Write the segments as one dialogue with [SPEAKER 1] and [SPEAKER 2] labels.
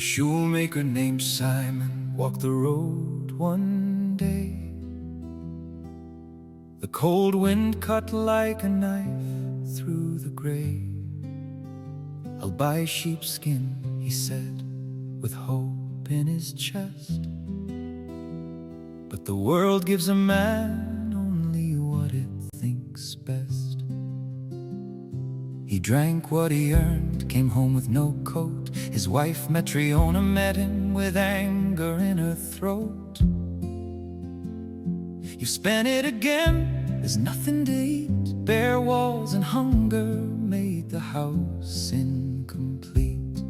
[SPEAKER 1] shoemaker named Simon walked the road one day. The cold wind cut like a knife through the gray. "I'll buy sheepskin," he said, with hope in his chest. But the world gives a man only what it thinks best. He drank what he earned, came home with no coat. His wife Matriona met him with anger in her throat. "You spent it again, there's nothing to eat. Bare walls and hunger made the house incomplete."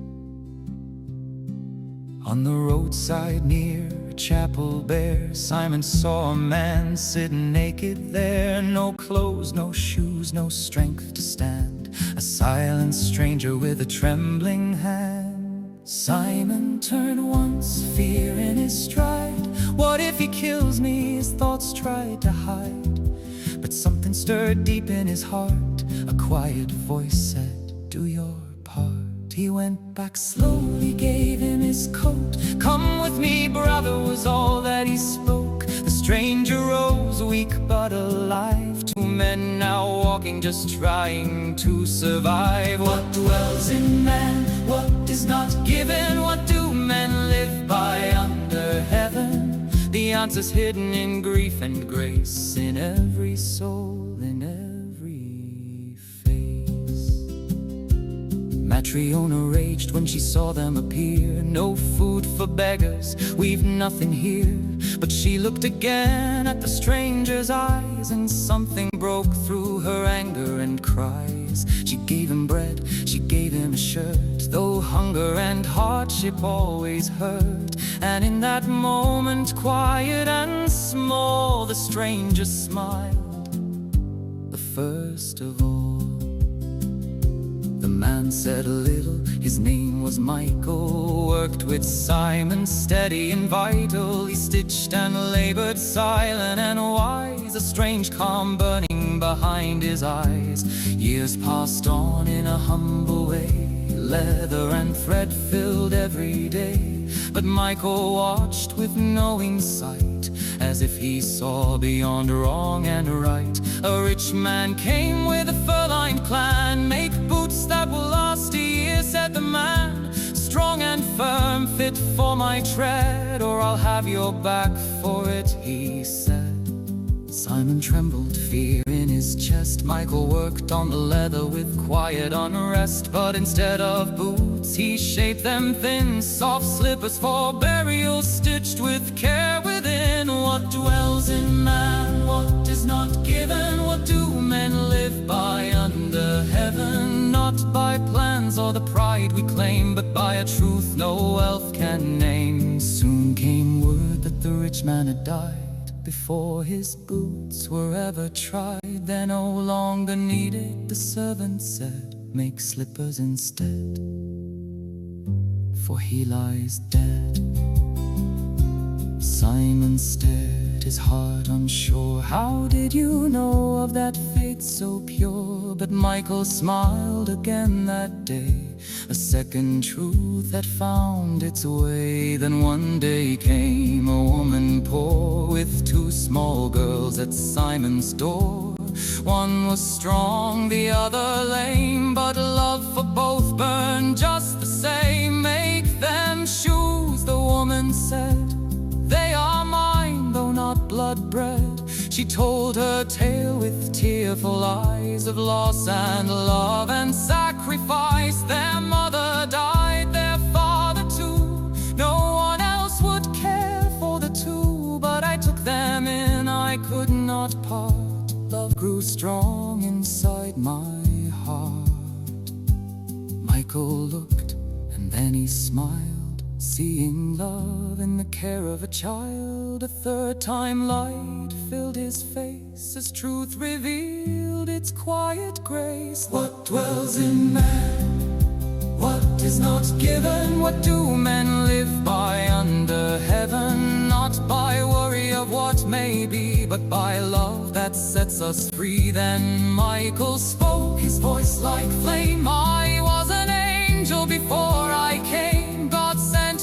[SPEAKER 1] On the roadside near a chapel bare, Simon saw a man sitting naked there. No clothes, no shoes, no strength to stand, a silent stranger with a trembling hand. Simon turned once, fear in his stride. "What if he kills me?" his thoughts tried to hide. But something stirred deep in his heart. A quiet voice said, "Do your part." He went back slowly, gave him his coat. "Come with me, brother," was all that he spoke. The stranger rose, weak but alive. Two men now walking, just trying to survive. What dwells in man? What is not given? What do men live by under heaven? The answer's hidden in grief and grace, in every soul, in every face. Matriona raged when she saw them appear. "No food for beggars, we've nothing here." But she looked again at the stranger's eyes, and something broke through her anger and cries. She gave him bread, she gave him a shirt, though hunger and hardship always hurt. And in that moment, quiet and small, the stranger smiled, the first of all. The man said a little, his name was Michael. Worked with Simon, steady and vital. He stitched and labored, silent and wise, a strange calm burning behind his eyes. Years passed on in a humble way, leather and thread filled every day. But Michael watched with knowing sight, as if he saw beyond wrong and right. A rich man came with a fur-lined clan. "Make boots that will last a year," said the man. "Strong and firm, fit for my tread, or I'll have your back for it," he said. Simon trembled, fear in his chest. Michael worked on the leather with quiet unrest. But instead of boots, he shaped them thin, soft slippers for burial, stitched with care within. What dwells in man? What is not given? What do men live by under heaven? Not by plans or the pride we claim, but by a truth no wealth can name. Soon came word that the rich man had died before his boots were ever tried. They're no longer needed, the servant said. "Make slippers instead, for he lies dead." Simon stared, his heart unsure. "How did you know of that fate so pure?" But Michael smiled again that day. A second truth had found its way. Then one day came a woman poor, with two small girls at Simon's door. One was strong, the other lame, but love for both burned just the same. "Make them shoes," the woman said. "They are mine, though not blood-bred." She told her tale with tearful eyes of loss and love and sacrifice. Their mother died, their father too. No one else would care for the two, but I took them in, I could not part. Love grew strong inside my heart. Michael looked, and then he smiled, seeing love in the care of a child. A third time light filled his face, as truth revealed its quiet grace. What dwells in man? What is not given? What do men live by under heaven? Not by worry of what may be, but by love that sets us free. Then Michael spoke, his voice like flame. "I was an angel before I came. God sent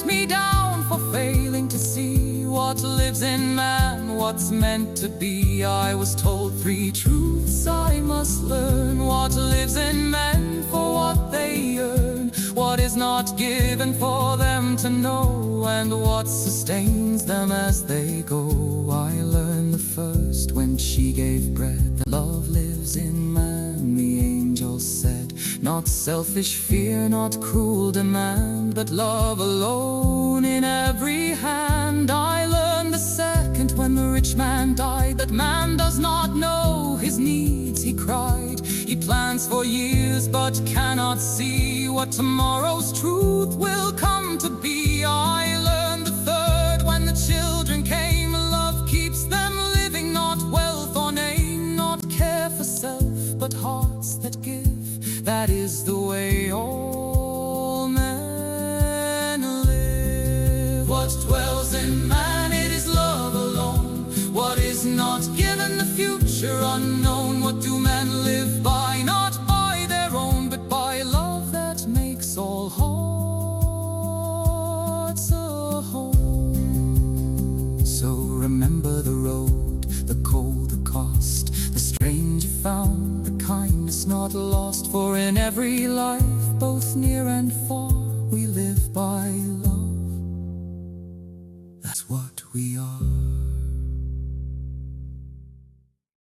[SPEAKER 1] for failing to see what lives in man, what's meant to be. I was told 3 truths I must learn: what lives in men for what they earn, what is not given for them to know, and what sustains them as they go. I learned the first when she gave breath, that love lives in man. The angel said, not selfish fear, not cruel demand, but love alone in every hand. I learned the second when the rich man died, that man does not know his needs, he cried. He plans for years but cannot see what tomorrow's truth will come to be. I learned the third when the children came, love keeps them living, not wealth or name, not care for self, but hearts that give. That is the way all men live. What dwells in man, it is love alone. What is not given, the future unknown. What do men live by? Not by their own, but by love that makes all hearts a home. So remember the road, the cold, the cost, the strange you found, the kindness not lost. For in every life, both near and far, we live by love. That's what we are.